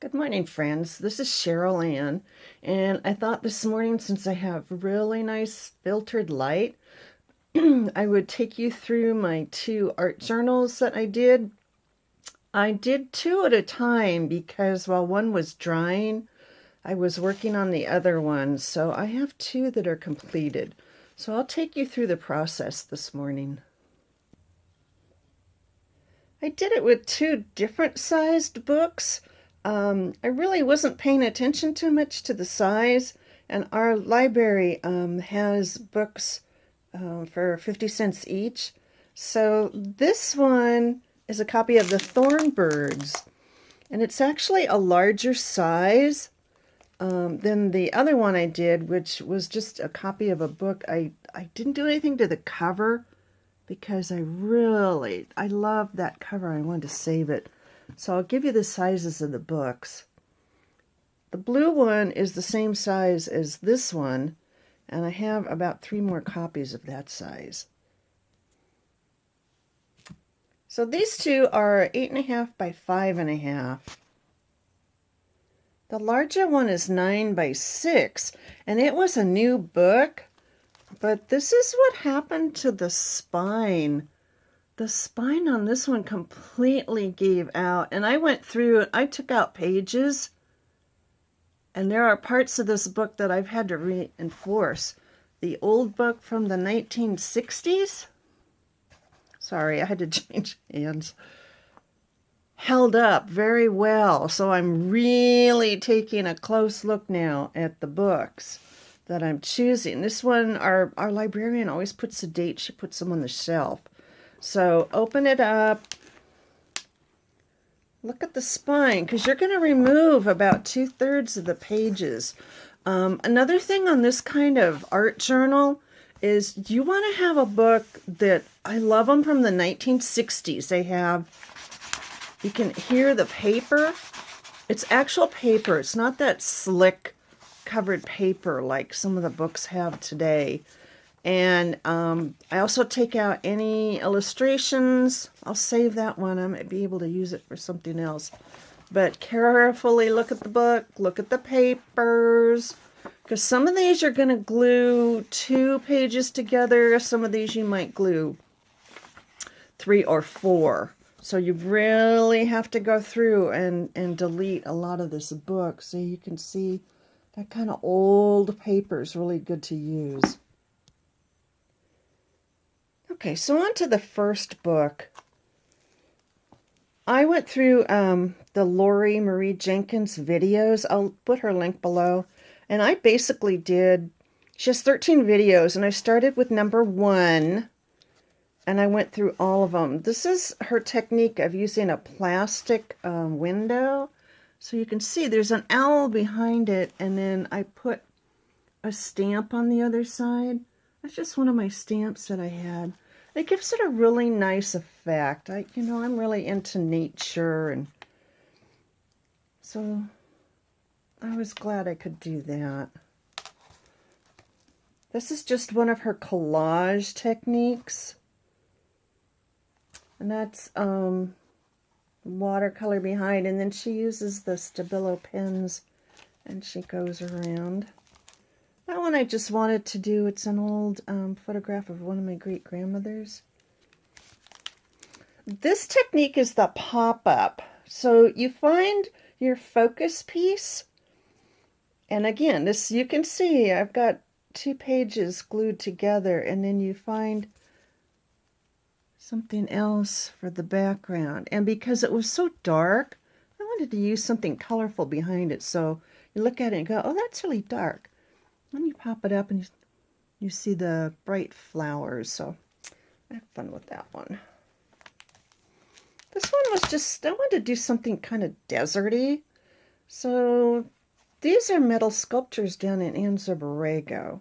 Good morning, friends. This is Cheryl Ann, and I thought this morning, since I have really nice filtered light, I would take you through my two art journals that I did. I did two at a time because while one was drying, I was working on the other one, so I have two that are completed. So I'll take you through the process this morning. I did it with two different sized books. I really wasn't paying attention too much to the size, and our library has books for 50 cents each. So this one is a copy of the Thornbirds, and it's actually a larger size than the other one I did, which was just a copy of a book. I didn't do anything to the cover because I love that cover. I wanted to save it. So I'll give you the sizes of the books. The blue one is the same size as this one, and I have about 3 more copies of that size. So these two are 8.5 by 5.5. The larger one is 9 by 6, and it was a new book, but this is what happened to the spine. The spine on this one completely gave out, and I went through it. I took out pages, and there are parts of this book that I've had to reinforce. The old book from the 1960s, sorry, I had to change hands, held up very well, so I'm really taking a close look now at the books that I'm choosing. This one, our librarian always puts a date. She puts them on the shelf. So open it up, look at the spine, because you're going to remove about 2/3 of the pages. Another thing on this kind of art journal is you want to have a book that, I love them from the 1960s. You can hear the paper. It's actual paper. It's not that slick covered paper like some of the books have today. And I also take out any illustrations. I'll save that one. I might be able to use it for something else. But carefully look at the book, look at the papers, because some of these you're going to glue 2 pages together. Some of these you might glue 3 or 4. So you really have to go through and delete a lot of this book so you can see that kind of old paper is really good to use. Okay, so on to the first book. I went through the Lori Marie Jenkins videos. I'll put her link below. And I basically she has 13 videos, and I started with number 1, and I went through all of them. This is her technique of using a plastic window. So you can see there's an owl behind it, and then I put a stamp on the other side. That's just one of my stamps that I had. It gives it a really nice effect. I'm really into nature, and so I was glad I could do that. This is just one of her collage techniques, and that's watercolor behind, and then she uses the Stabilo pens, and she goes around. That one I just wanted to do. It's an old photograph of one of my great-grandmothers. This technique is the pop-up. So you find your focus piece. And again, this, you can see I've got 2 pages glued together, and then you find something else for the background. And because it was so dark, I wanted to use something colorful behind it. So you look at it and go, oh, that's really dark. Then you pop it up and you see the bright flowers. So I had fun with that one. This one was just, I wanted to do something kind of deserty. So these are metal sculptures down in Anza Borrego.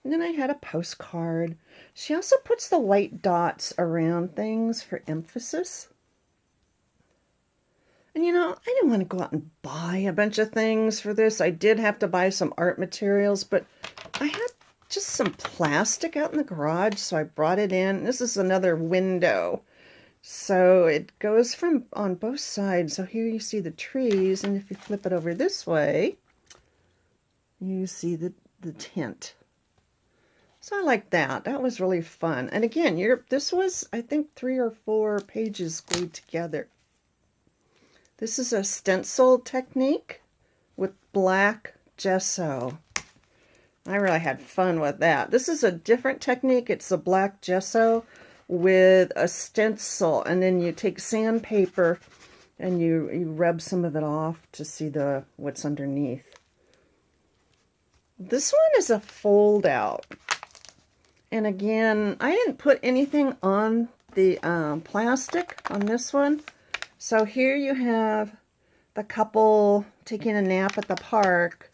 And then I had a postcard. She also puts the white dots around things for emphasis. And I didn't want to go out and buy a bunch of things for this. I did have to buy some art materials, but I had just some plastic out in the garage, so I brought it in. This is another window. So it goes from on both sides. So here you see the trees, and if you flip it over this way, you see the tent. So I like that. That was really fun. And again, this was, I think, 3 or 4 pages glued together. This is a stencil technique with black gesso. I really had fun with that. This is a different technique. It's a black gesso with a stencil, and then you take sandpaper and you rub some of it off to see what's underneath. This one is a fold out. And again, I didn't put anything on the plastic on this one. So here you have the couple taking a nap at the park.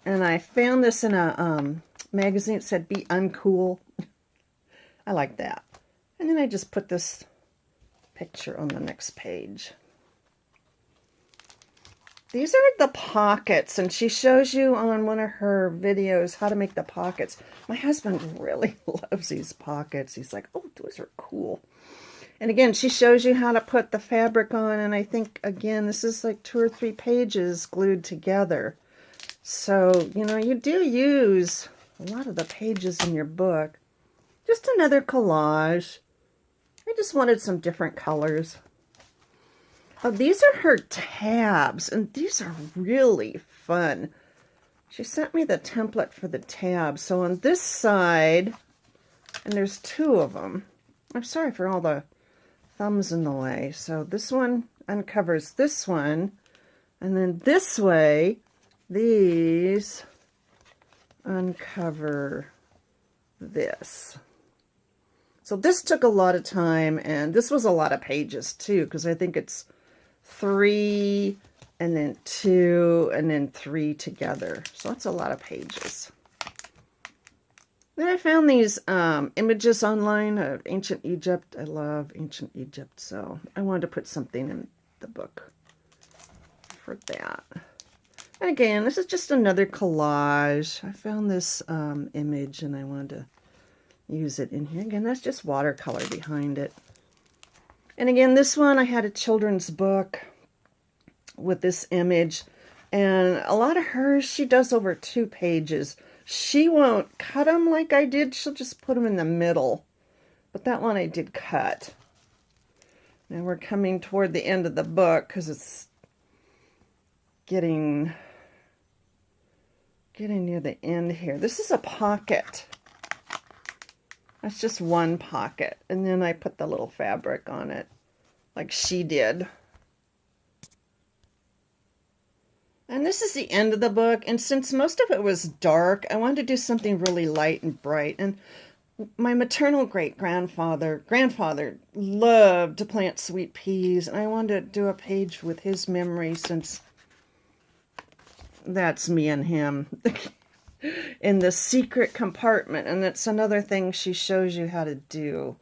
And I found this in a magazine. It said, "Be uncool." I like that. And then I just put this picture on the next page. These are the pockets, and she shows you on one of her videos how to make the pockets. My husband really loves these pockets. He's like, "Oh, those are cool." And again, she shows you how to put the fabric on, and I think, again, this is like 2 or 3 pages glued together. So, you know, you do use a lot of the pages in your book. Just another collage. I just wanted some different colors. Oh, these are her tabs, and these are really fun. She sent me the template for the tabs. So on this side, and there's 2 of them. I'm sorry for all the thumbs in the way. So this one uncovers this one, and then this way, these uncover this. So this took a lot of time, and this was a lot of pages too, because I think it's 3 and then 2 and then 3 together. So that's a lot of pages. Then I found these images online of ancient Egypt. I love ancient Egypt, so I wanted to put something in the book for that. And again, this is just another collage. I found this image and I wanted to use it in here. Again, that's just watercolor behind it. And again, this one, I had a children's book with this image. And a lot of hers, she does over 2 pages. She won't cut them like I did. She'll just put them in the middle. But that one I did cut. Now we're coming toward the end of the book because it's getting near the end here. This is a pocket. That's just one pocket. And then I put the little fabric on it like she did. And this is the end of the book. And since most of it was dark, I wanted to do something really light and bright. And my maternal grandfather loved to plant sweet peas. And I wanted to do a page with his memory since that's me and him. In the secret compartment, and that's another thing she shows you how to do.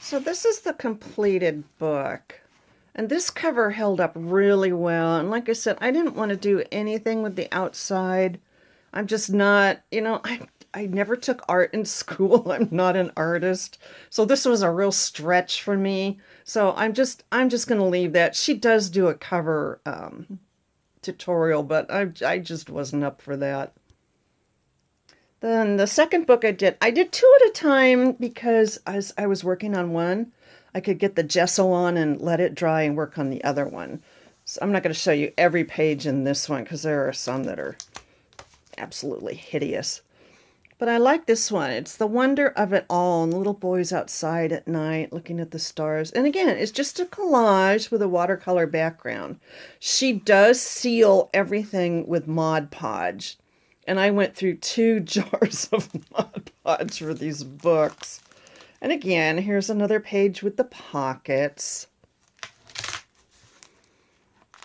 So this is the completed book, and this cover held up really well. And like I said, I didn't want to do anything with the outside. I'm just not, you know, I never took art in school. I'm not an artist, so this was a real stretch for me. So I'm just going to leave that. She does do a cover tutorial, but I just wasn't up for that. Then the second book I did 2 at a time because as I was working on one, I could get the gesso on and let it dry and work on the other one. So I'm not going to show you every page in this one because there are some that are absolutely hideous. But I like this one. It's the wonder of it all, and the little boys outside at night looking at the stars. And again, it's just a collage with a watercolor background. She does seal everything with Mod Podge. And I went through 2 jars of Mod Podge for these books. And again, here's another page with the pockets.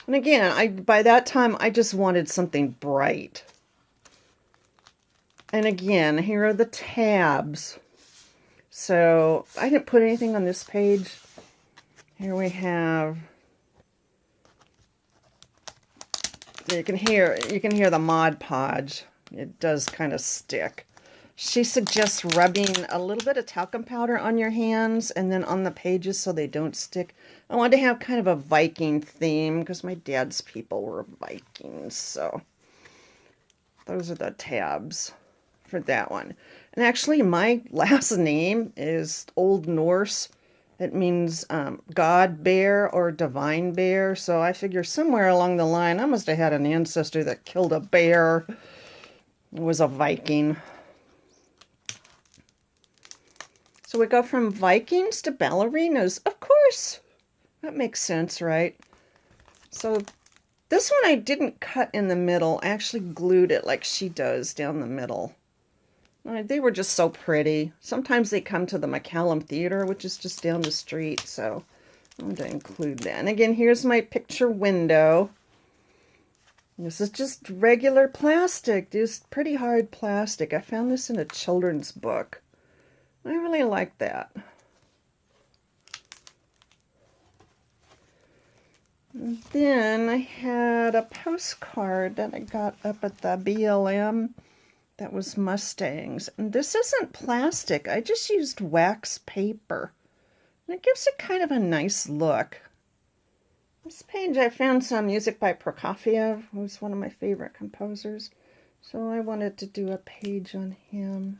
And again, by that time, I just wanted something bright. And again, here are the tabs. So I didn't put anything on this page. Here we have, you can hear the Mod Podge. It does kind of stick. She suggests rubbing a little bit of talcum powder on your hands and then on the pages so they don't stick. I wanted to have kind of a Viking theme because my dad's people were Vikings. So those are the tabs for that one. And actually, my last name is Old Norse. It means God bear or divine bear. So I figure somewhere along the line, I must have had an ancestor that killed a bear. Was a Viking. So we go from Vikings to ballerinas. Of course. That makes sense, right? So this one I didn't cut in the middle. I actually glued it like she does down the middle. They were just so pretty. Sometimes they come to the McCallum Theater, which is just down the street. So I'm going to include that. And again, here's my picture window. This is just regular plastic, just pretty hard plastic. I found this in a children's book. I really like that. And then I had a postcard that I got up at the BLM that was Mustangs. And this isn't plastic. I just used wax paper. And it gives it kind of a nice look. This page I found some music by Prokofiev, who's one of my favorite composers. So I wanted to do a page on him.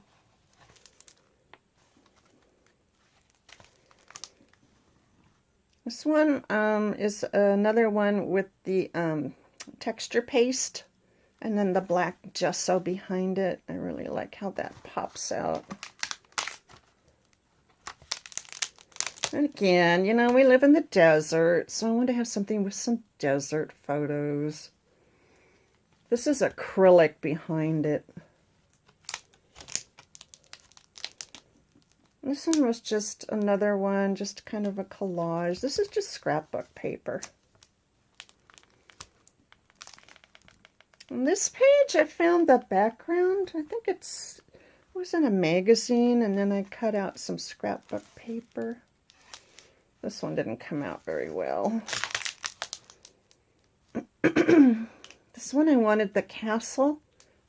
This one is another one with the texture paste and then the black gesso behind it. I really like how that pops out. And again, you know, we live in the desert, so I want to have something with some desert photos. This is acrylic behind it. This one was just another one, just kind of a collage. This is just scrapbook paper. On this page, I found the background. I think it was in a magazine, and then I cut out some scrapbook paper. This one didn't come out very well. This one I wanted the castle.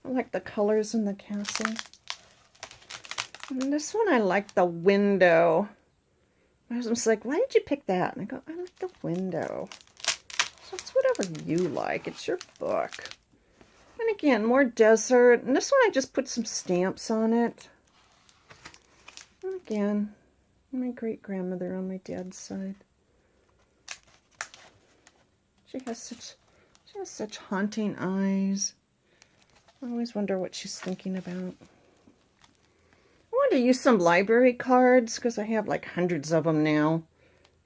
I like the colors in the castle. And this one I like the window. My husband's like, why did you pick that? And I go, I like the window. So it's whatever you like. It's your book. And again, more desert. And this one I just put some stamps on it. And again, my great-grandmother on my dad's side. She has such haunting eyes. I always wonder what she's thinking about. I wanted to use some library cards because I have like hundreds of them now.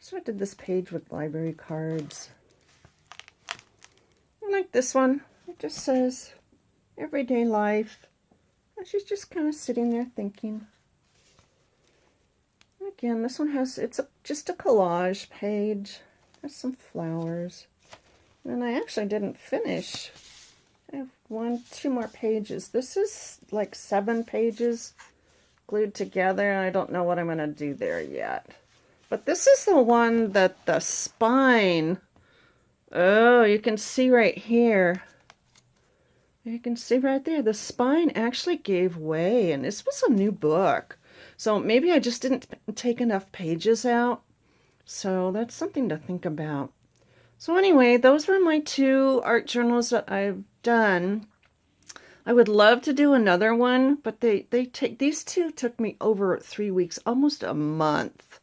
So I did this page with library cards. I like this one. It just says everyday life. And she's just kind of sitting there thinking. Again, this one has, just a collage page. There's some flowers. And I actually didn't finish. I have 2 more pages. This is like 7 pages glued together. I don't know what I'm going to do there yet. But this is the one that the spine, oh, you can see right here. You can see right there, the spine actually gave way, and this was a new book. So maybe I just didn't take enough pages out. So that's something to think about. So anyway, those were my 2 art journals that I've done. I would love to do another one, but these 2 took me over 3 weeks, almost a month.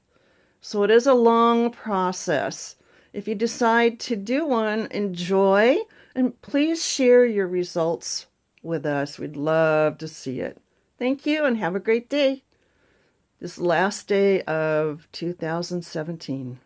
So it is a long process. If you decide to do one, enjoy, and please share your results with us. We'd love to see it. Thank you, and have a great day. This last day of 2017.